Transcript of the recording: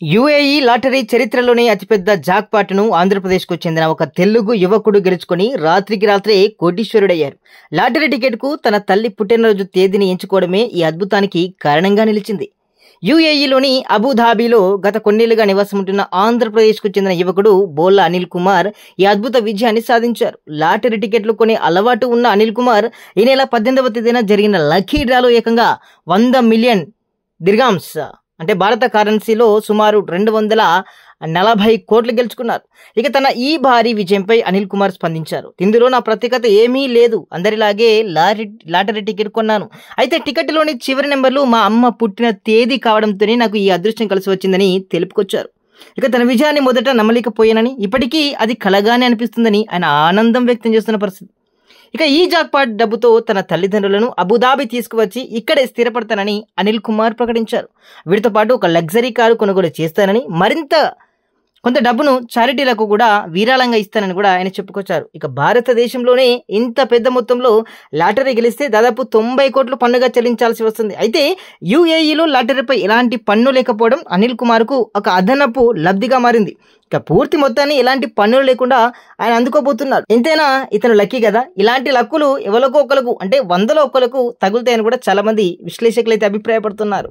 UAE lottery చరిత్రలోనే అతిపెద్ద జాక్పాట్ను ఆంధ్రప్రదేశ్కు చెందిన ఒక తెలుగు యువకుడు గెలుచుకొని రాత్రికి రాత్రే కోటీశ్వరుడయ్యారు. లాటరీ టికెట్కు తన తల్లి పుట్టినరోజు తేదీని ఎంచుకోవడమే ఈ అద్భుతానికి కారణంగా నిలిచింది. యుఏఈలోని అబుధాబిలో గత కొన్నేళ్లుగా నివాసముంటున్న ఆంధ్రప్రదేశ్కు చెందిన యువకుడు బోళ్ళ అనిల్ కుమార్ ఈ అద్భుత విజయాన్ని సాధించారు. లాటరీ టికెట్లు కొనే అలవాటు ఉన్న అనిల్ కుమార్ ఈ నెల 18వ తేదీన జరిగిన లక్కీ డ్రాలో ఏకంగా 100 మిలియన్ దిర్హామ్స్ అంటే భారత కరెన్సీలో సుమారు 240 కోట్లు గెలుచుకున్నారు. ఇక తన ఈ భారీ విజయంపై అనిల్ కుమార్ స్పందించారు. ఇందులో నా ప్రత్యేకత ఏమీ లేదు, అందరిలాగే లాటరీ టికెట్ కొన్నాను. అయితే టికెట్లోని చివరి నెంబర్లు మా అమ్మ పుట్టిన తేదీ కావడంతోనే నాకు ఈ అదృష్టం కలిసి వచ్చిందని తెలుపుకొచ్చారు. ఇక తన విజయాన్ని మొదట నమ్మలేకపోయానని, ఇప్పటికీ అది కలగానే అనిపిస్తుందని ఆయన ఆనందం వ్యక్తం చేస్తున్న పరిస్థితి. ఇక ఈ జాక్పాట్ డబ్బుతో తన తల్లిదండ్రులను అబుదాబి తీసుకువచ్చి ఇక్కడే స్థిరపడతానని అనిల్ కుమార్ ప్రకటించారు. వీటితో పాటు ఒక లగ్జరీ కారు కొనుగోలు చేస్తానని, మరింత కొంత డబ్బును చారిటీలకు కూడా విరాళంగా ఇస్తానని కూడా ఆయన చెప్పుకొచ్చారు. ఇక భారతదేశంలోనే ఇంత పెద్ద మొత్తంలో లాటరీ గెలిస్తే దాదాపు 90 కోట్లు పన్నుగా చెల్లించాల్సి వస్తుంది. అయితే యుఏఈలో లాటరీపై ఎలాంటి పన్ను లేకపోవడం అనిల్ కుమార్కు ఒక అదనపు లబ్ధిగా మారింది. ఇక పూర్తి మొత్తాన్ని ఎలాంటి పన్నులు లేకుండా ఆయన అందుకోబోతున్నారు. ఎంతైనా ఇతను లక్కీ కదా. ఇలాంటి లక్కులు ఎవరికో ఒకరికి అంటే 100లో ఒకరికి తగులుతాయని కూడా చాలా మంది విశ్లేషకులు అయితే అభిప్రాయపడుతున్నారు.